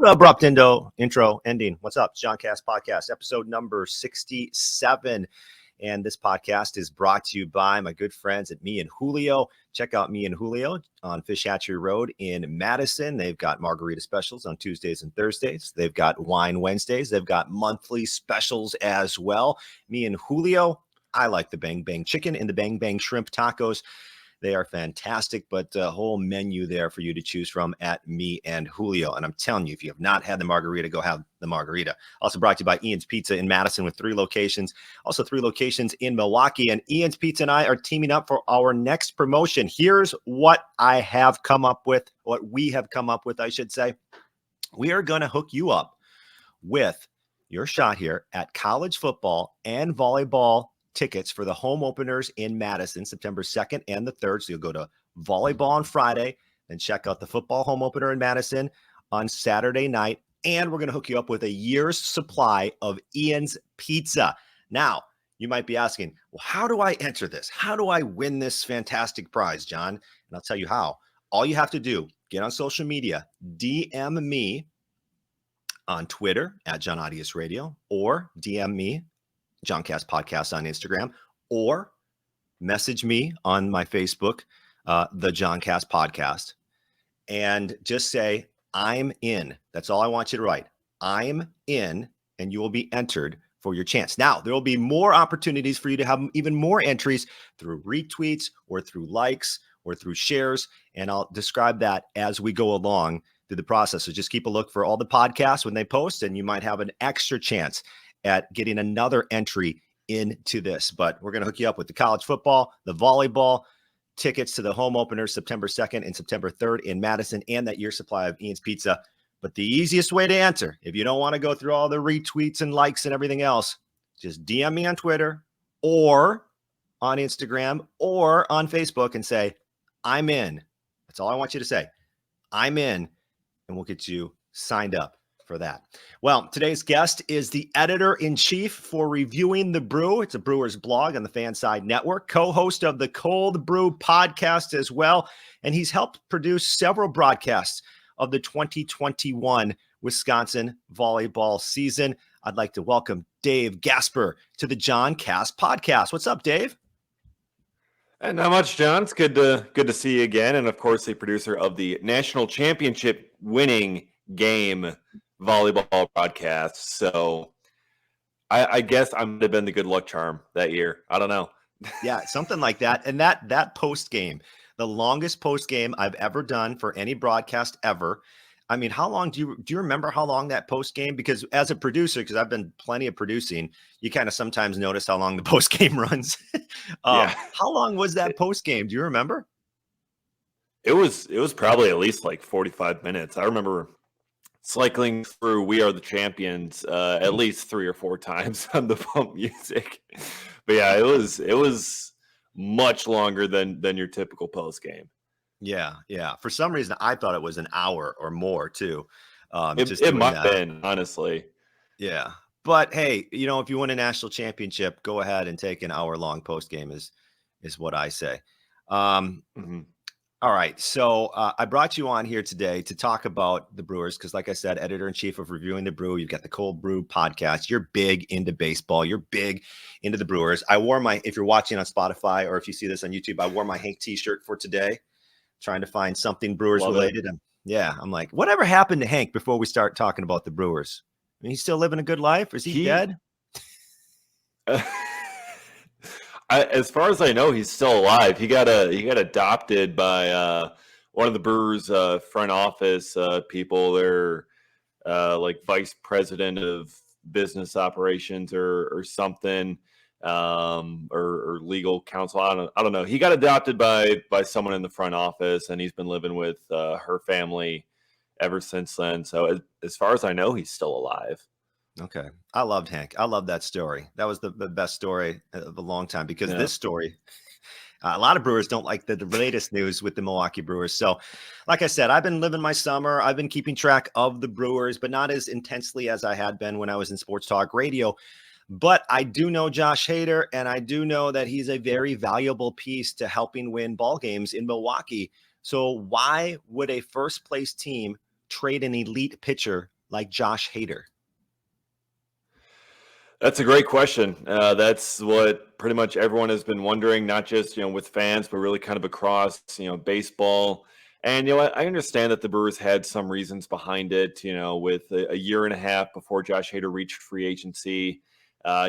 abrupt intro ending. What's up? It's John Cast Podcast, episode number 67. And this podcast is brought to you by my good friends at Me and Julio. Check out Me and Julio on Fish Hatchery Road in Madison. They've got margarita specials on Tuesdays and Thursdays. They've got wine Wednesdays. They've got monthly specials as well. Me and Julio, I like the Bang Bang Chicken and the Bang Bang Shrimp Tacos. They are fantastic, but a whole menu there for you to choose from at Me and Julio. And I'm telling you, if you have not had the margarita, go have the margarita. Also brought to you by Ian's Pizza in Madison with 3 locations. Also 3 locations in Milwaukee. And Ian's Pizza and I are teaming up for our next promotion. Here's what I have come up with, what we have come up with, I should say. We are going to hook you up with your shot here at college football and volleyball tickets for the home openers in Madison, September 2nd and the 3rd. So you'll go to volleyball on Friday and check out the football home opener in Madison on Saturday night. And we're going to hook you up with a year's supply of Ian's Pizza. Now, you might be asking, well, how do I enter this? How do I win this fantastic prize, John? And I'll tell you how. All you have to do, get on social media, DM me on Twitter at John Audius Radio, or DM me John Cast Podcast on Instagram, or message me on my Facebook, the John Cast Podcast, and just say, I'm in. That's all I want you to write. I'm in, and you will be entered for your chance. Now, there will be more opportunities for you to have even more entries through retweets or through likes or through shares, and I'll describe that as we go along through the process. So just keep a look for all the podcasts when they post, and you might have an extra chance at getting another entry into this. But we're going to hook you up with the college football, the volleyball, tickets to the home openers September 2nd and September 3rd in Madison, and that year supply of Ian's Pizza. But the easiest way to enter, if you don't want to go through all the retweets and likes and everything else, just DM me on Twitter or on Instagram or on Facebook and say, I'm in. That's all I want you to say. I'm in, and we'll get you signed up for that. Well, today's guest is the editor-in-chief for Reviewing the Brew. It's a Brewers blog on the Fanside Network, co-host of the Cold Brew Podcast as well, and he's helped produce several broadcasts of the 2021 Wisconsin volleyball season. I'd like to welcome Dave Gasper to the John Cast Podcast. What's up, Dave? And not much, John. It's good to see you again, and of course, the producer of the national championship winning game volleyball broadcast. So I guess I might have been the good luck charm that year. I don't know. Yeah, something like that. And that post game, the longest post game I've ever done for any broadcast ever. I mean, how long do you remember how long that post game? Because as a producer, because I've been plenty of producing, you kind of sometimes notice how long the post game runs. Yeah. How long was that post game? Do you remember? It was probably at least like 45 minutes. I remember cycling through We Are the Champions at least 3 or 4 times on the pump music. But yeah, it was much longer than your typical post game. Yeah. For some reason, I thought it was an hour or more too. It might have been, honestly. Yeah. But hey, if you win a national championship, go ahead and take an hour-long post game is what I say. All right. So I brought you on here today to talk about the Brewers because, like I said, editor-in-chief of Reviewing the Brew. You've got the Cold Brew Podcast. You're big into baseball. You're big into the Brewers. I wore if you're watching on Spotify or if you see this on YouTube, I wore my Hank t-shirt for today, trying to find something Brewers related. I'm like, whatever happened to Hank before we start talking about the Brewers? I mean, he's still living a good life? Or is he dead? As far as I know, he's still alive. He got adopted by one of the Brewers front office people. They're like vice president of business operations or something, or legal counsel. I don't know. He got adopted by someone in the front office, and he's been living with her family ever since then. So as far as I know, he's still alive. Okay. I loved Hank. I love that story. That was the best story of a long time because this story, a lot of Brewers don't like the latest news with the Milwaukee Brewers. So like I said, I've been living my summer. I've been keeping track of the Brewers, but not as intensely as I had been when I was in sports talk radio. But I do know Josh Hader, and I do know that he's a very valuable piece to helping win ball games in Milwaukee. So why would a first place team trade an elite pitcher like Josh Hader? That's a great question. That's what pretty much everyone has been wondering, not just, with fans, but really kind of across, baseball. And, I understand that the Brewers had some reasons behind it, with a year and a half before Josh Hader reached free agency.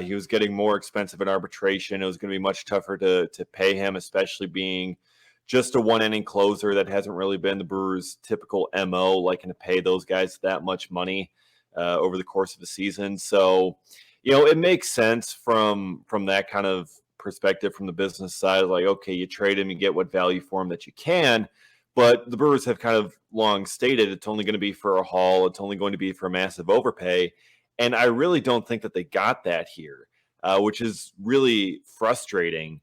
He was getting more expensive in arbitration. It was going to be much tougher to pay him, especially being just a one-inning closer. That hasn't really been the Brewers' typical MO, liking to pay those guys that much money over the course of the season. So, it makes sense from that kind of perspective from the business side. Like, okay, you trade him, you get what value for him that you can. But the Brewers have kind of long stated it's only going to be for a haul. It's only going to be for a massive overpay. And I really don't think that they got that here, which is really frustrating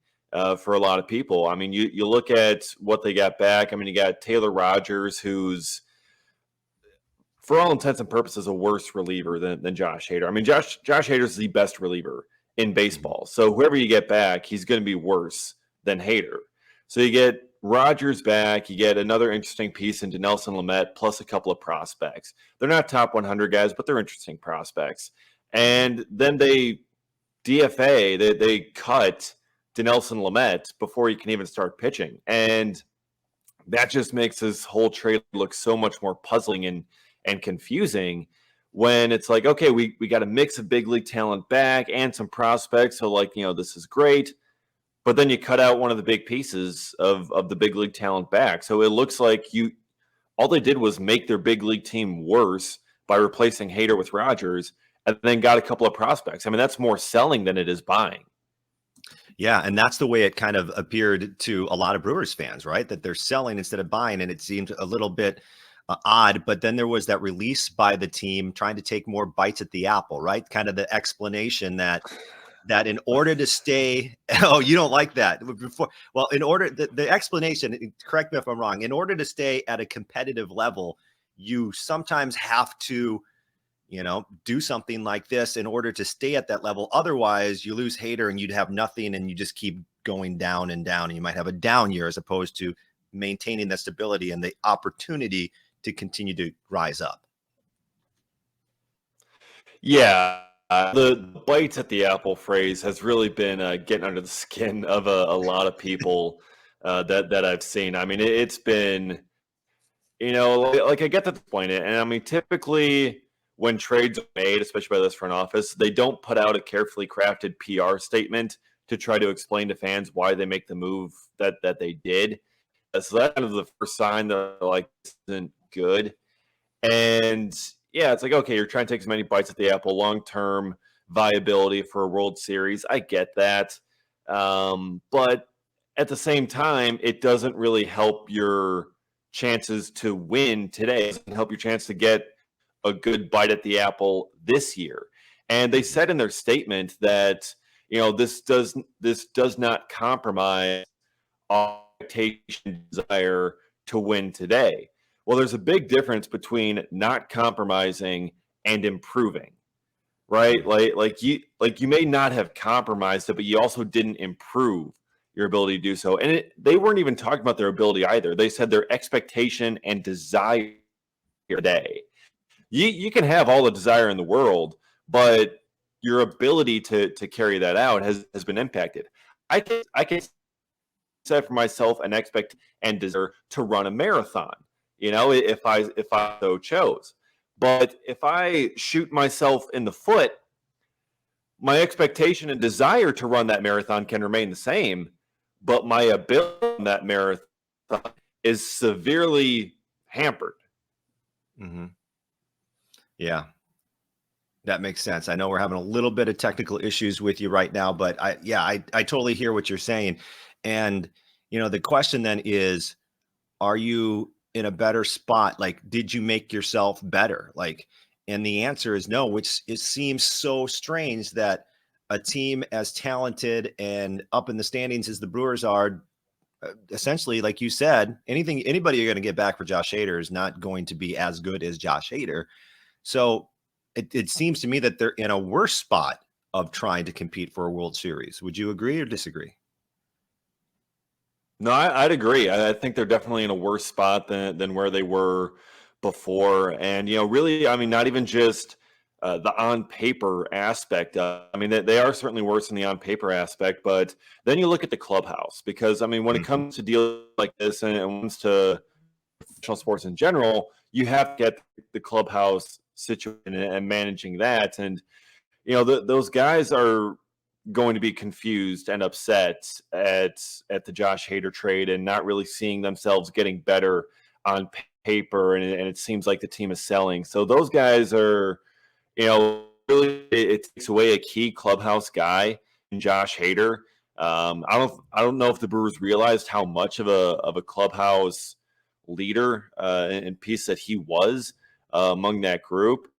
for a lot of people. I mean, you look at what they got back. I mean, you got Taylor Rogers, who's, for all intents and purposes, a worse reliever than Josh Hader. I mean, Josh Hader is the best reliever in baseball. So whoever you get back, he's going to be worse than Hader. So you get Rogers back. You get another interesting piece into Nelson Lamet, plus a couple of prospects. They're not top 100 guys, but they're interesting prospects. And then they DFA, they cut Dinelson Lamet before he can even start pitching. And that just makes this whole trade look so much more puzzling and confusing when it's like, okay, we got a mix of big league talent back and some prospects. So this is great. But then you cut out one of the big pieces of the big league talent back. So it looks like all they did was make their big league team worse by replacing Hader with Rogers and then got a couple of prospects. I mean, that's more selling than it is buying. Yeah, and that's the way it kind of appeared to a lot of Brewers fans, right? That they're selling instead of buying, and it seemed a little bit odd. But then there was that release by the team trying to take more bites at the apple, right? Kind of the explanation that in order to stay, oh, you don't like that. Well, in order, the explanation, correct me if I'm wrong, in order to stay at a competitive level, you sometimes have to, do something like this in order to stay at that level. Otherwise, you lose Hader and you'd have nothing, and you just keep going down and down, and you might have a down year as opposed to maintaining the stability and the opportunity to continue to rise up. Yeah. The bites at the apple phrase has really been getting under the skin of a lot of people that I've seen. I mean, it's been, like I get to point it. And I mean, typically when trades are made, especially by this front office, they don't put out a carefully crafted PR statement to try to explain to fans why they make the move that they did. So that's kind of the first sign that this isn't good. And yeah, it's like, okay, you're trying to take as many bites at the apple, long-term viability for a World Series. I get that. But at the same time, it doesn't really help your chances to win today. It doesn't help your chance to get a good bite at the apple this year. And they said in their statement that, this does not compromise our expectation, desire to win today. Well, there's a big difference between not compromising and improving, right? Like you may not have compromised it, but you also didn't improve your ability to do so. And they weren't even talking about their ability either. They said their expectation and desire today. You can have all the desire in the world, but your ability to carry that out has been impacted. I can set for myself an expect and desire to run a marathon. If I so chose. But if I shoot myself in the foot, my expectation and desire to run that marathon can remain the same, but my ability on that marathon is severely hampered. Mm-hmm. Yeah, that makes sense. I know we're having a little bit of technical issues with you right now, but I totally hear what you're saying. And, the question then is, are you in a better spot? Like, did you make yourself better? And the answer is no, which it seems so strange that a team as talented and up in the standings as the Brewers are, essentially, like you said, anybody you're going to get back for Josh Hader is not going to be as good as Josh Hader. So it seems to me that they're in a worse spot of trying to compete for a World Series. Would you agree or disagree? No, I'd agree. I think they're definitely in a worse spot than where they were before. And, really, I mean, not even just the on paper aspect. I mean, they are certainly worse in the on paper aspect, but then you look at the clubhouse because, I mean, when it Mhm. comes to deals like this and it comes to professional sports in general, you have to get the clubhouse situation and managing that. And, those guys are going to be confused and upset at the Josh Hader trade and not really seeing themselves getting better on paper, and it seems like the team is selling. So those guys are, really it takes away a key clubhouse guy in Josh Hader. I don't know if the Brewers realized how much of a clubhouse leader and piece that he was among that group.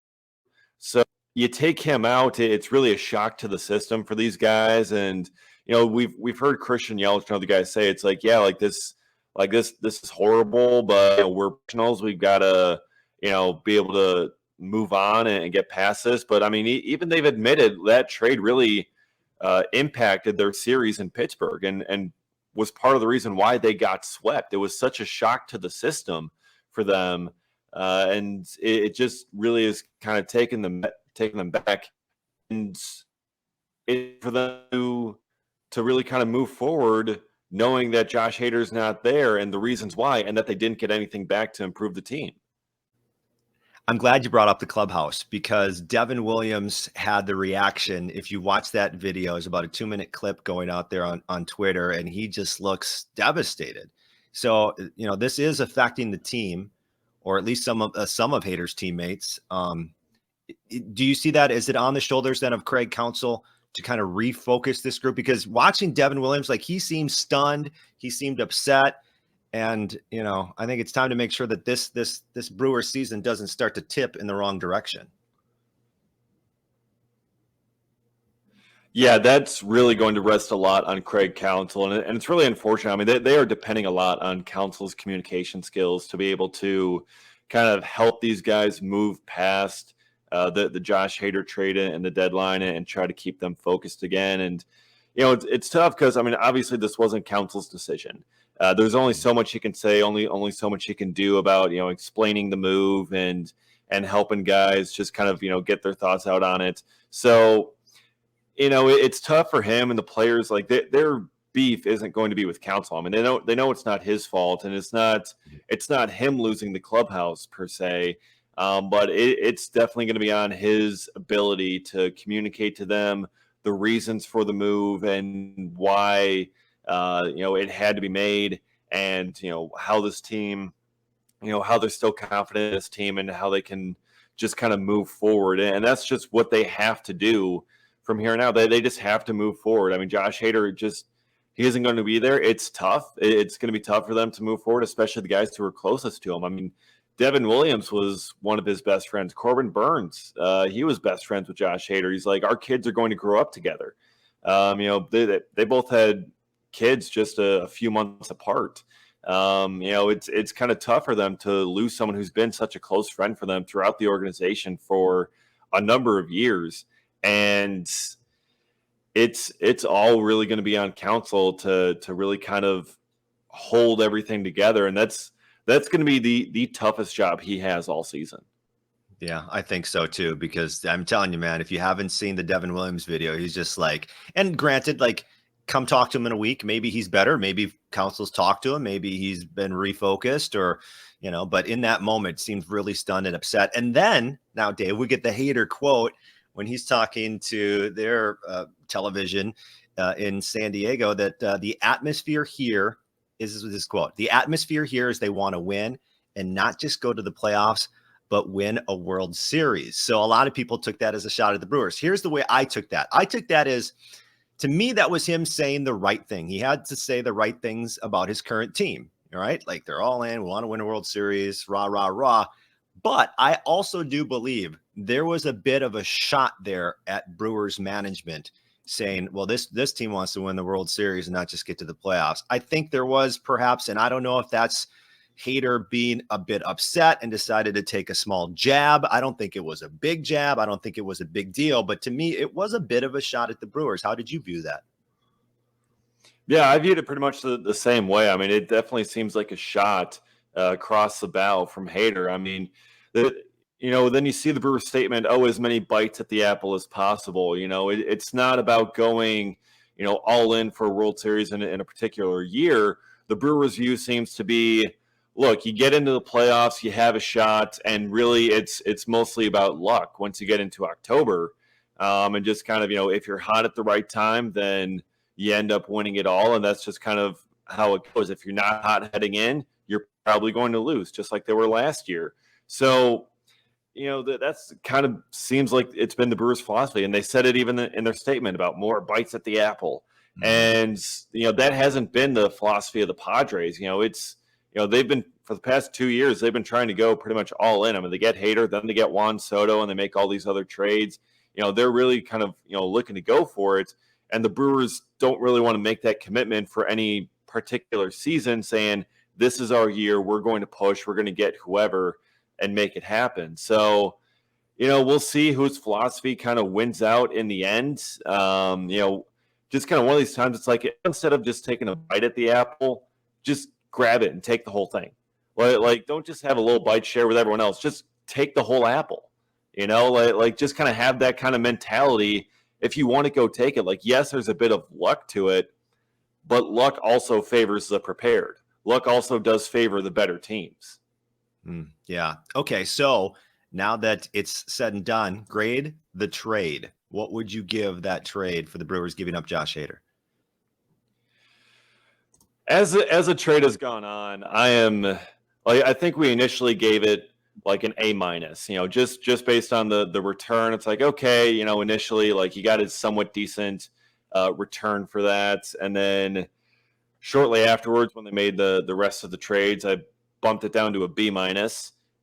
So you take him out, it's really a shock to the system for these guys. And we've heard Christian Yelich and other guys say it's like, yeah, this is horrible, but we're professionals. We've got to be able to move on and get past this. But I mean, even they've admitted that trade really impacted their series in Pittsburgh and was part of the reason why they got swept. It was such a shock to the system for them. And it just really is kind of taking them back, and for them to really kind of move forward, knowing that Josh Hader's not there and the reasons why, and that they didn't get anything back to improve the team. I'm glad you brought up the clubhouse because Devin Williams had the reaction. If you watch that video, it's about a 2-minute clip going out there on Twitter, and he just looks devastated. So, this is affecting the team, or at least some of Hader's teammates. Do you see that? Is it on the shoulders then of Craig Counsell to kind of refocus this group? Because watching Devin Williams, like, he seemed stunned, he seemed upset. And, I think it's time to make sure that this Brewers season doesn't start to tip in the wrong direction. Yeah, that's really going to rest a lot on Craig Counsell, and it's really unfortunate. I mean, they are depending a lot on Counsell's communication skills to be able to kind of help these guys move past the Josh Hader trade and the deadline and try to keep them focused again. And, it's tough because, I mean, obviously this wasn't Counsell's decision. There's only so much he can say, only so much he can do about, explaining the move and helping guys just kind of, get their thoughts out on it. So, it's tough for him and the players. Like, their beef isn't going to be with Counsell. I mean, they know it's not his fault, and it's not him losing the clubhouse per se. But it's definitely going to be on his ability to communicate to them the reasons for the move and why it had to be made, and how this team, how they're still confident in this team and how they can just kind of move forward. And that's just what they have to do from here on out. They just have to move forward. I mean, Josh Hader he isn't going to be there. It's tough. It's going to be tough for them to move forward, especially the guys who are closest to him. I mean, Devin Williams was one of his best friends. Corbin Burns, he was best friends with Josh Hader. He's like, our kids are going to grow up together. They both had kids just a few months apart. It's kind of tough for them to lose someone who's been such a close friend for them throughout the organization for a number of years. And it's all really going to be on Counsell to really kind of hold everything together. And that's going to be the toughest job he has all season. Yeah, I think so too, because I'm telling you, man, if you haven't seen the Devin Williams video, he's just like, and granted, like, come talk to him in a week. Maybe he's better. Maybe Counsell's talked to him. Maybe he's been refocused, or, but in that moment seems really stunned and upset. And then now, Dave, we get the Hader quote when he's talking to their television in San Diego, that the atmosphere here is this quote: the atmosphere here is they want to win and not just go to the playoffs, but win a World Series. So a lot of people took that as a shot at the Brewers. Here's the way I took that. I took that as, to me, that was him saying the right thing. He had to say the right things about his current team. All right. Like, they're all in, we want to win a World Series, rah, rah, rah. But I also do believe there was a bit of a shot there at Brewers management saying, well, this team wants to win the World Series and not just get to the playoffs. I think there was perhaps, and I don't know if that's Hader being a bit upset and decided to take a small jab. I don't think it was a big jab. I don't think it was a big deal. But to me, it was a bit of a shot at the Brewers. How did you view that? Yeah, I viewed it pretty much the same way. I mean, it definitely seems like a shot across the bow from Hader. I mean, then you see the Brewers statement, as many bites at the apple as possible. It's not about going, all in for a World Series in a particular year. The Brewers' view seems to be, look, you get into the playoffs, you have a shot, and really it's mostly about luck once you get into October. And just kind of, if you're hot at the right time, then you end up winning it all. And that's just kind of how it goes. If you're not hot heading in, you're probably going to lose, just like they were last year. So, that's kind of seems like it's been the Brewers' philosophy. And they said it even in their statement about more bites at the apple. And, that hasn't been the philosophy of the Padres. They've been, for the past 2 years, they've been trying to go pretty much all in. I mean, they get Hader, then they get Juan Soto, and they make all these other trades. They're really kind of, looking to go for it. And the Brewers don't really want to make that commitment for any particular season, saying, this is our year, we're going to push, we're going to get whoever and make it happen. So, we'll see whose philosophy kind of wins out in the end. Just kind of one of these times, it's like, instead of just taking a bite at the apple, just grab it and take the whole thing. Like don't just have a little bite share with everyone else. Just take the whole apple. Just kind of have that kind of mentality. If you want to go take it, yes, there's a bit of luck to it, but luck also favors the prepared. Luck also does favor the better teams. Yeah. Okay. So now that it's said and done, grade the trade. What would you give that trade for the Brewers giving up Josh Hader? As a trade has gone on, I think we initially gave it like an A-, just based on the return. It's like, okay, initially, you got a somewhat decent return for that. And then shortly afterwards, when they made the rest of the trades, I bumped it down to a B-.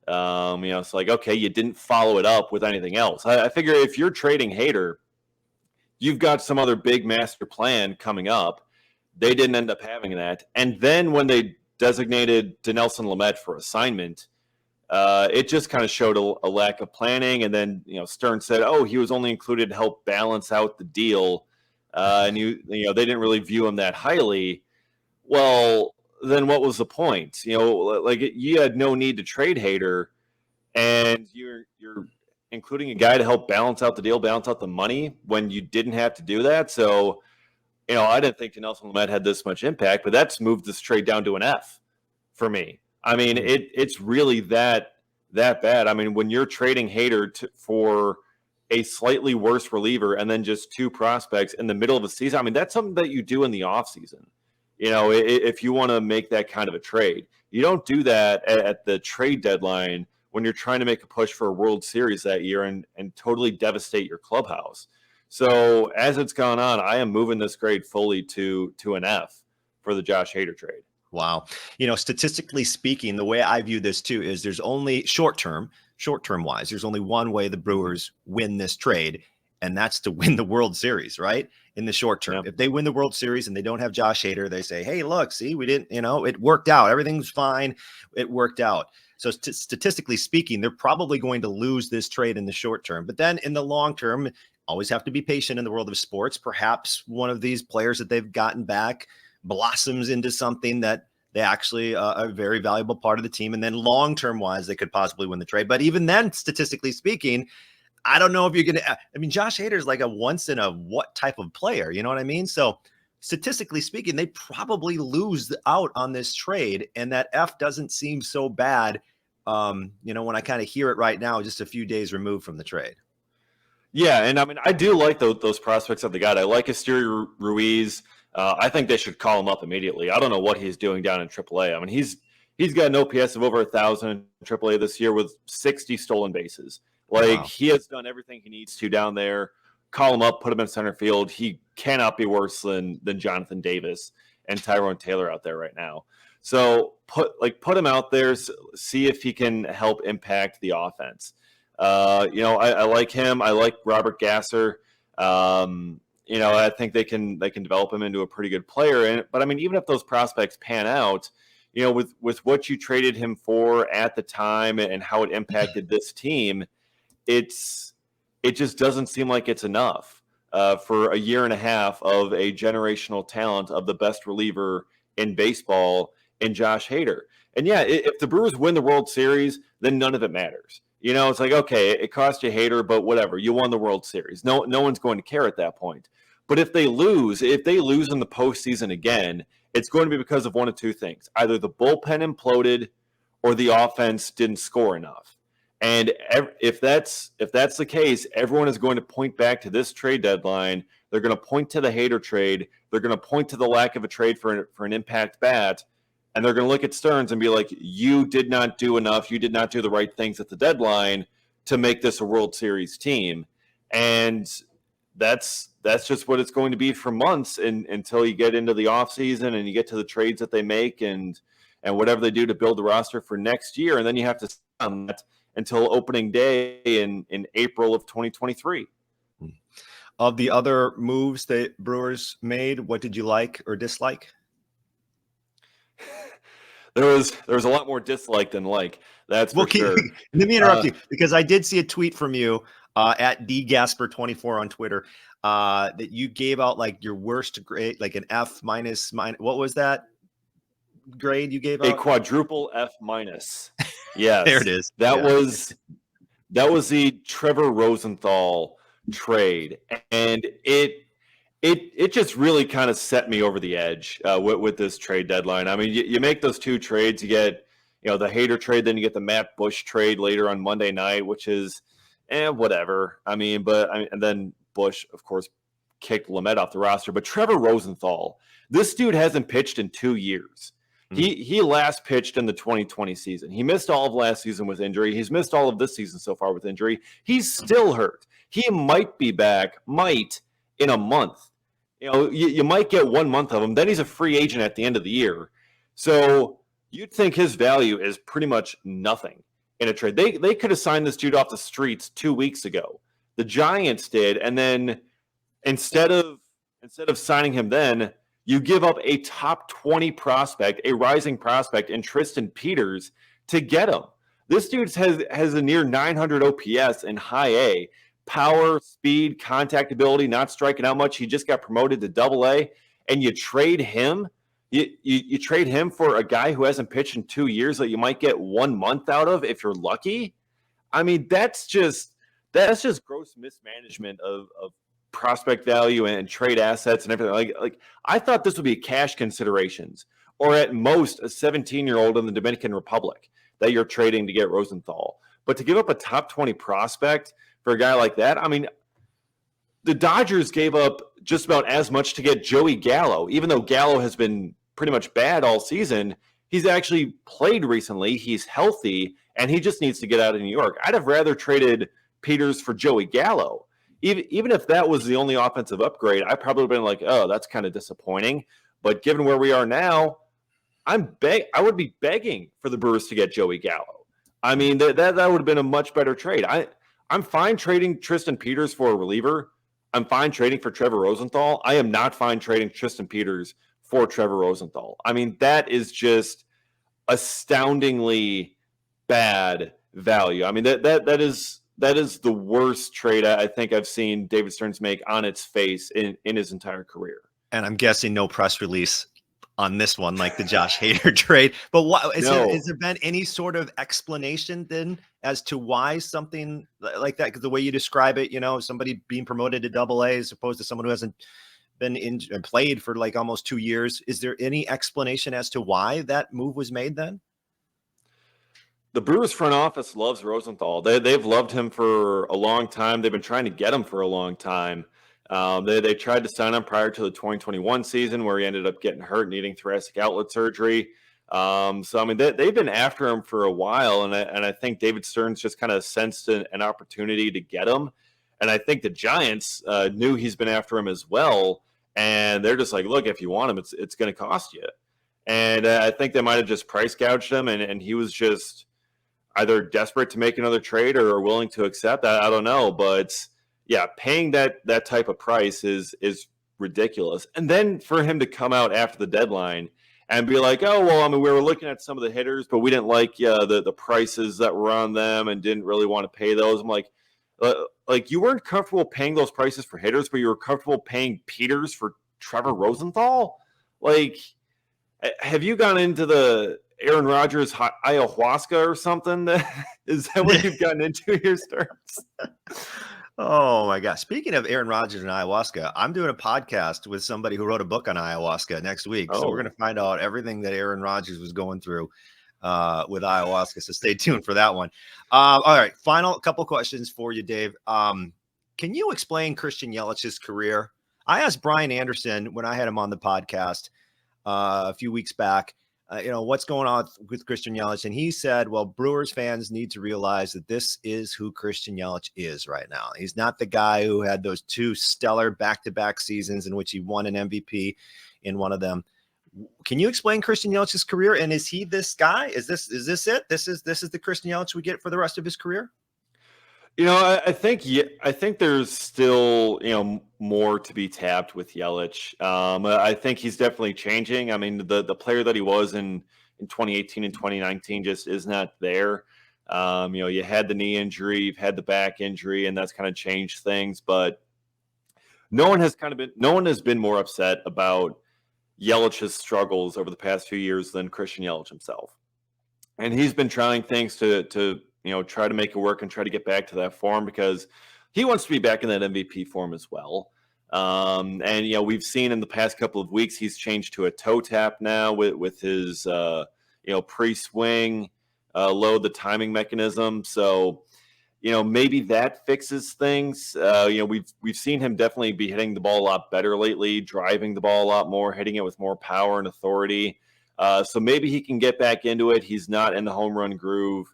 It's like, okay, you didn't follow it up with anything else. I figure if you're trading Hader, you've got some other big master plan coming up. They didn't end up having that. And then when they designated Dinelson Lamet for assignment, it just kind of showed a lack of planning. And then, Stern said, he was only included to help balance out the deal. And they didn't really view him that highly. Well, then what was the point? You had no need to trade Hader, and you're including a guy to help balance out the deal, balance out the money when you didn't have to do that. So, I didn't think Dinelson Lamet had this much impact, but that's moved this trade down to an F for me. I mean, it's really that bad. I mean, when you're trading Hader for a slightly worse reliever and then just two prospects in the middle of a season, I mean, that's something that you do in the offseason. If you want to make that kind of a trade, you don't do that at the trade deadline when you're trying to make a push for a World Series that year and totally devastate your clubhouse. So as it's gone on, I am moving this grade fully to an F for the Josh Hader trade. Wow. Statistically speaking, the way I view this too is there's only short-term wise, there's only one way the Brewers win this trade, and that's to win the World Series, right? In the short term. Yeah. If they win the World Series and they don't have Josh Hader, they say, hey, look, see, we didn't, it worked out. Everything's fine. It worked out. So statistically speaking, they're probably going to lose this trade in the short term. But then in the long term, always have to be patient in the world of sports. Perhaps one of these players that they've gotten back blossoms into something that they actually are a very valuable part of the team. And then long-term wise, they could possibly win the trade. But even then, statistically speaking, I don't know if you're going to, Josh Hader is like a once in a what type of player, you know what I mean? So statistically speaking, they probably lose out on this trade, and that F doesn't seem so bad. When I kind of hear it right now, just a few days removed from the trade. Yeah. And I do like those prospects that they got. I like Asterios Ruiz. I think they should call him up immediately. I don't know what he's doing down in AAA. I mean, he's got an OPS of over 1,000 in AAA this year with 60 stolen bases. Wow. He has done everything he needs to down there. Call him up, put him in center field. He cannot be worse than Jonathan Davis and Tyrone Taylor out there right now. So put him out there, see if he can help impact the offense. I like him. I like Robert Gasser. I think they can develop him into a pretty good player. But even if those prospects pan out, with what you traded him for at the time and how it impacted this team, it just doesn't seem like it's enough for a year and a half of a generational talent of the best reliever in baseball. in Josh Hader. And yeah, if the Brewers win the World Series, then none of it matters. It's like, okay, it cost you Hader, but whatever. You won the World Series. No one's going to care at that point. But if they lose in the postseason again, it's going to be because of one of two things. Either the bullpen imploded or the offense didn't score enough. And if that's the case, everyone is going to point back to this trade deadline. They're going to point to the Hader trade. They're going to point to the lack of a trade for an impact bat. And they're going to look at Stearns and be like, you did not do enough. You did not do the right things at the deadline to make this a World Series team. And that's just what it's going to be for months until you get into the offseason and you get to the trades that they make and whatever they do to build the roster for next year. And then you have to sit on that until opening day in April of 2023. Of the other moves that Brewers made, what did you like or dislike? There was a lot more dislike than like. That's for sure. Let me interrupt you because I did see a tweet from you at Gasper24 on Twitter that you gave out like your worst grade, like an F minus. What was that grade you gave out? A quadruple F minus. Yes, there it is. That was the Trevor Rosenthal trade, and it just really kind of set me over the edge with this trade deadline. I mean, you make those two trades, you get the Hader trade, then you get the Matt Bush trade later on Monday night, which is whatever. I mean, and then Bush, of course, kicked Lamet off the roster. But Trevor Rosenthal, this dude hasn't pitched in 2 years. He last pitched in the 2020 season. He missed all of last season with injury. He's missed all of this season so far with injury. He's still hurt. He might be back, in a month. You might get 1 month of him. Then he's a free agent at the end of the year. So you'd think his value is pretty much nothing in a trade. They could have signed this dude off the streets 2 weeks ago. The Giants did, and then instead of signing him then, you give up a top 20 prospect, a rising prospect in Tristan Peters to get him. This dude has a near 900 OPS in high A. Power, speed, contact ability, not striking out much. He just got promoted to Double A, and you trade him. You trade him for a guy who hasn't pitched in 2 years that you might get 1 month out of if you're lucky. I mean, that's just gross mismanagement of prospect value and trade assets and everything. Like I thought this would be cash considerations, or at most a 17-year-old in the Dominican Republic that you're trading to get Rosenthal. But to give up a top 20 prospect for a guy like that, I mean, the Dodgers gave up just about as much to get Joey Gallo. Even though Gallo has been pretty much bad all season, he's actually played recently. He's healthy, and he just needs to get out of New York. I'd have rather traded Peters for Joey Gallo. Even if that was the only offensive upgrade, I probably would have been like, oh, that's kind of disappointing. But given where we are now, I would be begging for the Brewers to get Joey Gallo. I mean, that would have been a much better trade. I'm fine trading Tristan Peters for a reliever. I'm fine trading for Trevor Rosenthal. I am not fine trading Tristan Peters for Trevor Rosenthal. I mean, that is just astoundingly bad value. I mean, that is the worst trade I think I've seen David Stearns make on its face in his entire career. And I'm guessing no press release on this one, like the Josh Hader trade. But has there been any sort of explanation then as to why something like that? Because the way you describe it, somebody being promoted to Double A as opposed to someone who hasn't been in and played for like almost 2 years. Is there any explanation as to why that move was made then? The Brewers front office loves Rosenthal. They've loved him for a long time. They've been trying to get him for a long time. They tried to sign him prior to the 2021 season where he ended up getting hurt, needing thoracic outlet surgery. So, I mean, they've been after him for a while, and I think David Stearns just kind of sensed an opportunity to get him. And I think the Giants knew he's been after him as well, and they're just like, look, if you want him, it's going to cost you. And I think they might have just price gouged him, and he was just either desperate to make another trade or willing to accept. I don't know, but yeah, paying that type of price is ridiculous. And then for him to come out after the deadline and be like, oh, well, I mean, we were looking at some of the hitters, but we didn't like the prices that were on them and didn't really want to pay those. I'm like you weren't comfortable paying those prices for hitters, but you were comfortable paying Peters for Trevor Rosenthal? Like, Have you gone into the Aaron Rodgers ayahuasca or something? Is that what you've gotten into here, Starks? Oh my gosh. Speaking of Aaron Rodgers and ayahuasca, I'm doing a podcast with somebody who wrote a book on ayahuasca next week. So we're going to find out everything that Aaron Rodgers was going through with ayahuasca. So stay tuned for that one. All right. Final couple questions for you, Dave. Can you explain Christian Yelich's career? I asked Brian Anderson when I had him on the podcast a few weeks back, what's going on with Christian Yelich? And he said, well, Brewers fans need to realize that this is who Christian Yelich is right now. He's not the guy who had those two stellar back-to-back seasons in which he won an MVP in one of them. Can you explain Christian Yelich's career? And is he this guy? Is this it? This is the Christian Yelich we get for the rest of his career? I think there's still more to be tapped with Yelich. I think he's definitely changing. I mean, the player that he was in 2018 and 2019 just is not there. You had the knee injury, you've had the back injury, and that's kind of changed things. But no one has been more upset about Yelich's struggles over the past few years than Christian Yelich himself. And he's been trying things to try to make it work and try to get back to that form because he wants to be back in that MVP form as well. And we've seen in the past couple of weeks he's changed to a toe tap now with his pre-swing load, the timing mechanism. So maybe that fixes things. We've seen him definitely be hitting the ball a lot better lately, driving the ball a lot more, hitting it with more power and authority. So maybe he can get back into it. He's not in the home run groove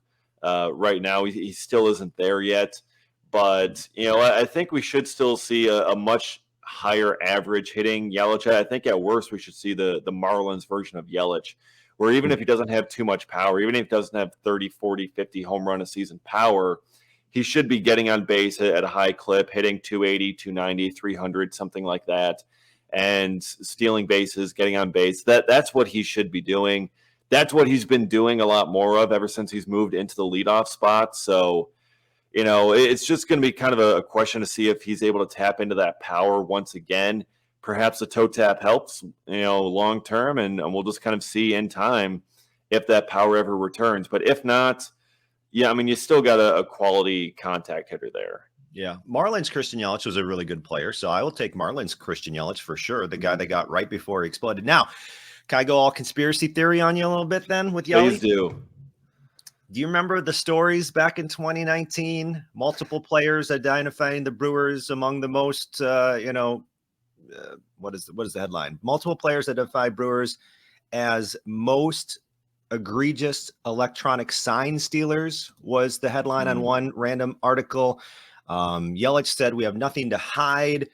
right now. He still isn't there yet. But, I think we should still see a much higher average hitting Yelich. I think at worst we should see the Marlins version of Yelich, where even if he doesn't have too much power, even if he doesn't have 30, 40, 50 home run a season power, he should be getting on base at a high clip, hitting 280, 290, 300, something like that, and stealing bases, getting on base. That's what he should be doing. That's what he's been doing a lot more of ever since he's moved into the leadoff spot. So, it's just going to be kind of a question to see if he's able to tap into that power once again. Perhaps the toe tap helps, long term, and we'll just kind of see in time if that power ever returns. But if not, you still got a quality contact hitter there. Yeah. Marlins Christian Yelich was a really good player. So I will take Marlins Christian Yelich for sure. The guy they got right before he exploded. Now, can I go all conspiracy theory on you a little bit then with Yelich? Please do. Do you remember the stories back in 2019? Multiple players identifying the Brewers among the most, what is the headline? Multiple players identify Brewers as most egregious electronic sign stealers was the headline on one random article. Yelich said, we have nothing to hide.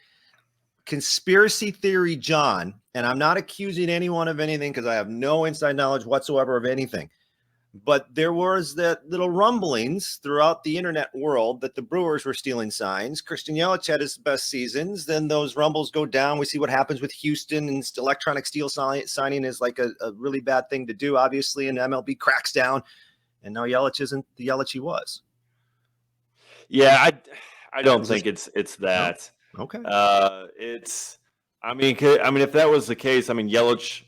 Conspiracy theory, John, and I'm not accusing anyone of anything because I have no inside knowledge whatsoever of anything. But there was that little rumblings throughout the internet world that the Brewers were stealing signs. Christian Yelich had his best seasons. Then those rumbles go down. We see what happens with Houston, and electronic steal signing is like a really bad thing to do, obviously, and MLB cracks down. And now Yelich isn't the Yelich he was. Yeah, I don't think it's that. No? Okay. If that was the case, Yelich,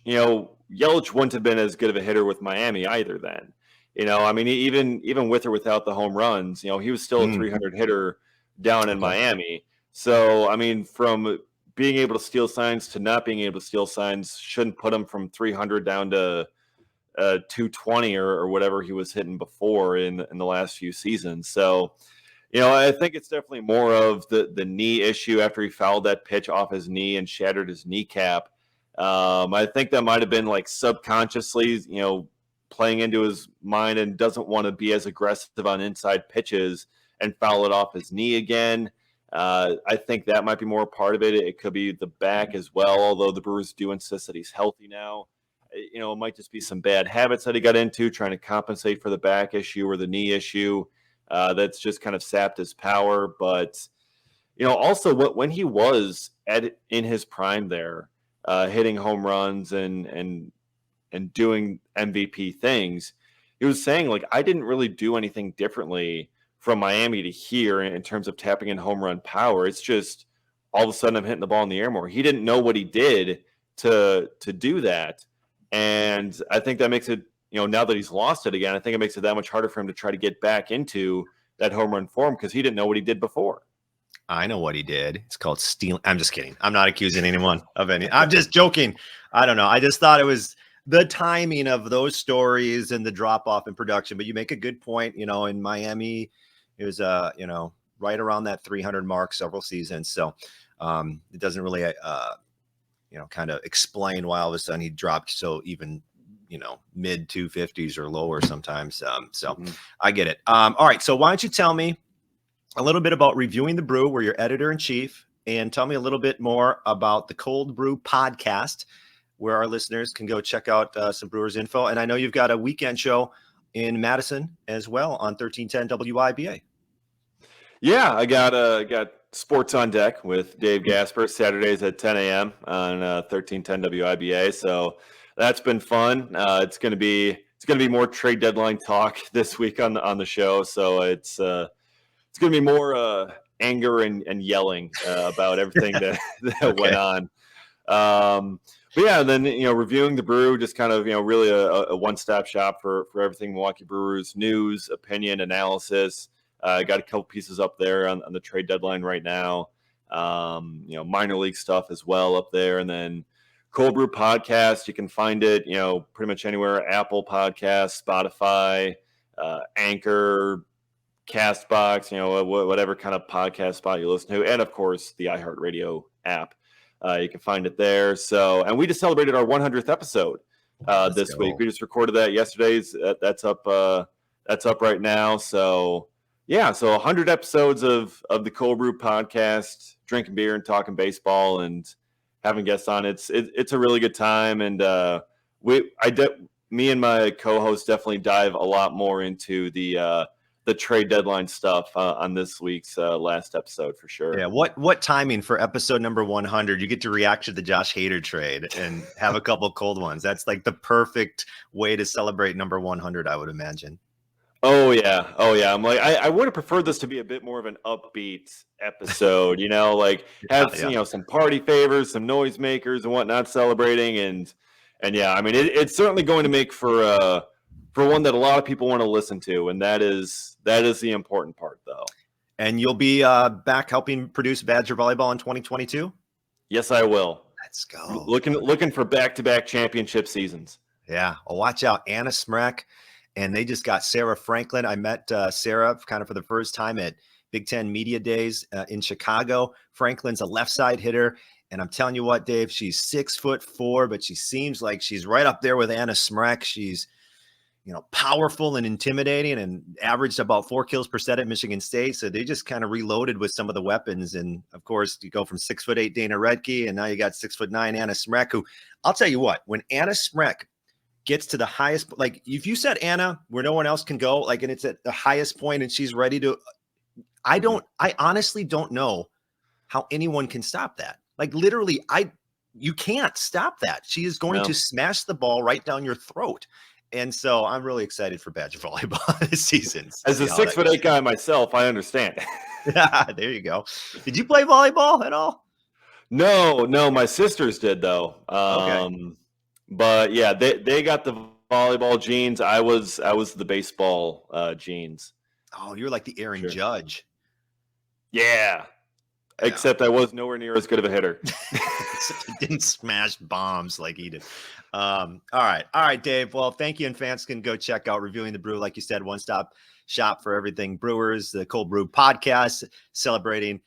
Yelich wouldn't have been as good of a hitter with Miami either then. Even with or without the home runs, he was still a 300 hitter down in Miami. So, from being able to steal signs to not being able to steal signs shouldn't put him from 300 down to 220 or whatever he was hitting before in the last few seasons. So, I think it's definitely more of the knee issue after he fouled that pitch off his knee and shattered his kneecap. I think that might have been like subconsciously, playing into his mind and doesn't want to be as aggressive on inside pitches and foul it off his knee again. I think that might be more part of it. It could be the back as well, although the Brewers do insist that he's healthy now. It might just be some bad habits that he got into trying to compensate for the back issue or the knee issue. That's just kind of sapped his power. But, also when he was in his prime there, hitting home runs and doing MVP things, he was saying, like, I didn't really do anything differently from Miami to here in terms of tapping in home run power. It's just all of a sudden I'm hitting the ball in the air more. He didn't know what he did to do that. And I think that makes it, now that he's lost it again, I think it makes it that much harder for him to try to get back into that home run form because he didn't know what he did before. I know what he did. It's called stealing. I'm just kidding. I'm not accusing anyone of any. I'm just joking. I don't know. I just thought it was the timing of those stories and the drop off in production. But you make a good point. In Miami, it was right around that 300 mark several seasons. So it doesn't really kind of explain why all of a sudden he dropped so even mid 250s or lower sometimes. I get it. All right. So why don't you tell me a little bit about Reviewing the Brew, where you're editor in chief, and tell me a little bit more about the Cold Brew Podcast, where our listeners can go check out some Brewers info. And I know you've got a weekend show in Madison as well on 1310 WIBA. Yeah, I got Sports on Deck with Dave Gasper Saturdays at 10 a.m. on 1310 WIBA. So that's been fun. It's going to be more trade deadline talk this week on the show. So it's going to be more anger and yelling about everything that Okay. went on. But yeah, then Reviewing the Brew, just kind of really a one-stop shop for everything Milwaukee Brewers news, opinion, analysis. Got a couple pieces up there on the trade deadline right now. Minor league stuff as well up there, and then Cold Brew Podcast. You can find it pretty much anywhere: Apple Podcasts, Spotify, Anchor, Castbox, whatever kind of podcast spot you listen to, and of course the iHeartRadio app. You can find it there. So, and we just celebrated our 100th episode this week. We just recorded that yesterday. That's up right now. So yeah, so 100 episodes of the Cold Brew Podcast, drinking beer and talking baseball and having guests on. It's a really good time, and me and my co-host definitely dive a lot more into the trade deadline stuff on this week's last episode for sure. Yeah. What timing for episode number 100? You get to react to the Josh Hader trade and have a couple cold ones. That's like the perfect way to celebrate number 100, I would imagine. Oh yeah. I'm like, I would have preferred this to be a bit more of an upbeat episode, like have some party favors, some noisemakers and whatnot celebrating. And yeah, I mean, it's certainly going to make for one that a lot of people want to listen to. And that is the important part though. And you'll be back helping produce Badger Volleyball in 2022? Yes, I will. Let's go. Looking for back-to-back championship seasons. Yeah. Well, watch out. Anna Smrek. And they just got Sarah Franklin. I met Sarah kind of for the first time at Big Ten Media Days in Chicago. Franklin's a left side hitter. And I'm telling you what, Dave, she's 6'4", but she seems like she's right up there with Anna Smrek. She's, powerful and intimidating and averaged about 4 kills per set at Michigan State. So they just kind of reloaded with some of the weapons. And of course, you go from 6'8" Dana Redke, and now you got 6'9" Anna Smrek, who I'll tell you what, when Anna Smrek gets to the highest, like if you said Anna where no one else can go, like, and it's at the highest point and she's ready to, I honestly don't know how anyone can stop that. Like literally, you can't stop that. She is going to smash the ball right down your throat. And so I'm really excited for Badger Volleyball this season. As a 6'8" guy myself, I understand. There you go. Did you play volleyball at all? No, my sisters did though. Okay. But yeah, they got the volleyball genes. I was the baseball genes. Oh, you're like the Aaron Judge. Yeah. Except I was nowhere near as good of a hitter. He didn't smash bombs like he did. All right, Dave. Well, thank you. And fans can go check out Reviewing the Brew. Like you said, one-stop shop for everything Brewers, the Cold Brew Podcast, celebrating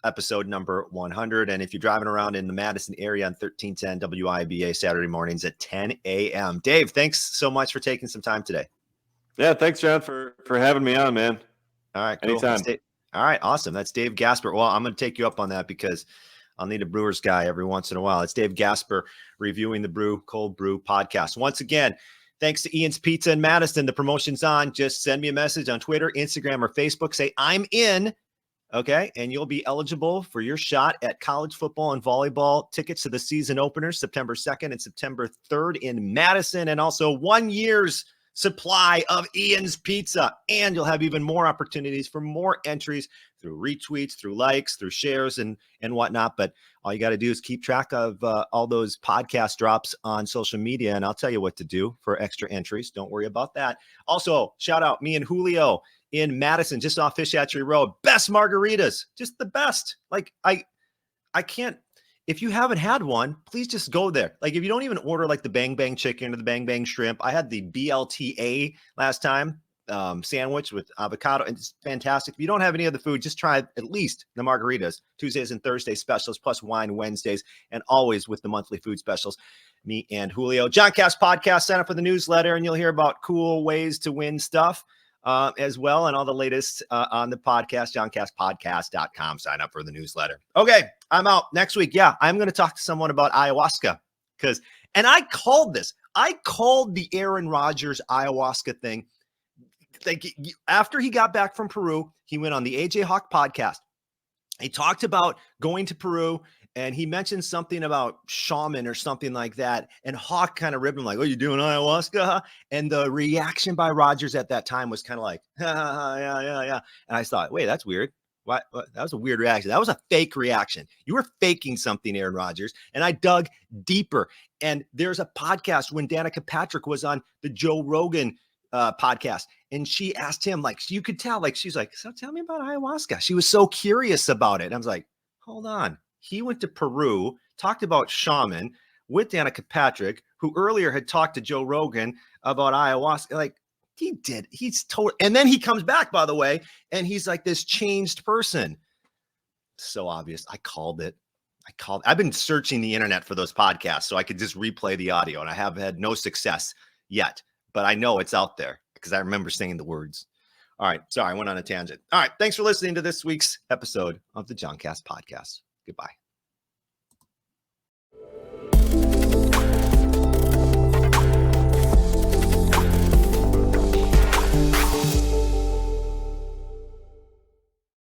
episode number 100. And if you're driving around in the Madison area on 1310 WIBA Saturday mornings at 10 a.m. Dave, thanks so much for taking some time today. Yeah, thanks, John, for having me on, man. All right, cool. Anytime. All right, awesome. That's Dave Gasper. Well, I'm going to take you up on that because I'll need a Brewers guy every once in a while. It's Dave Gasper, Reviewing the Brew, Cold Brew Podcast. Once again, thanks to Ian's Pizza in Madison. The promotion's on. Just send me a message on Twitter, Instagram, or Facebook. Say, I'm in. Okay, and you'll be eligible for your shot at college football and volleyball tickets to the season openers, September 2nd and September 3rd in Madison, and also 1 year's supply of Ian's Pizza. And you'll have even more opportunities for more entries through retweets, through likes, through shares, and whatnot. But all you got to do is keep track of all those podcast drops on social media, and I'll tell you what to do for extra entries. Don't worry about that. Also, shout out me and Julio in Madison, just off Fish Hatchery Road. Best margaritas, just the best. Like, I can't, if you haven't had one, please just go there. Like, if you don't even order like the Bang Bang chicken or the Bang Bang shrimp, I had the BLTA last time, sandwich with avocado, and it's fantastic. If you don't have any other food, just try at least the margaritas. Tuesdays and Thursdays specials, plus wine Wednesdays, and always with the monthly food specials. Me and Julio. Johncast Podcast, sign up for the newsletter, and you'll hear about cool ways to win stuff as well, and all the latest on the podcast, johncastpodcast.com. Sign up for the newsletter. Okay, I'm out next week. Yeah, I'm going to talk to someone about ayahuasca, and I called this. I called the Aaron Rodgers ayahuasca thing. Like, after he got back from Peru, he went on the AJ Hawk podcast. He talked about going to Peru, and he mentioned something about shaman or something like that. And Hawk kind of ripped him like, "Oh, you doing ayahuasca?" And the reaction by Rodgers at that time was kind of like, yeah. And I thought, wait, that's weird. What? That was a weird reaction. That was a fake reaction. You were faking something, Aaron Rodgers. And I dug deeper. And there's a podcast when Danica Patrick was on the Joe Rogan podcast, and she asked him, like, you could tell, like, she's like, "So tell me about ayahuasca." She was so curious about it. And I was like, hold on. He went to Peru, talked about shaman with Danica Patrick, who earlier had talked to Joe Rogan about ayahuasca. Like, he did. He's told. And then he comes back, by the way, and he's like this changed person. So obvious. I called it. I've been searching the internet for those podcasts so I could just replay the audio, and I have had no success yet. But I know it's out there because I remember saying the words. All right. Sorry, I went on a tangent. All right. Thanks for listening to this week's episode of the Johncast Podcast. Goodbye.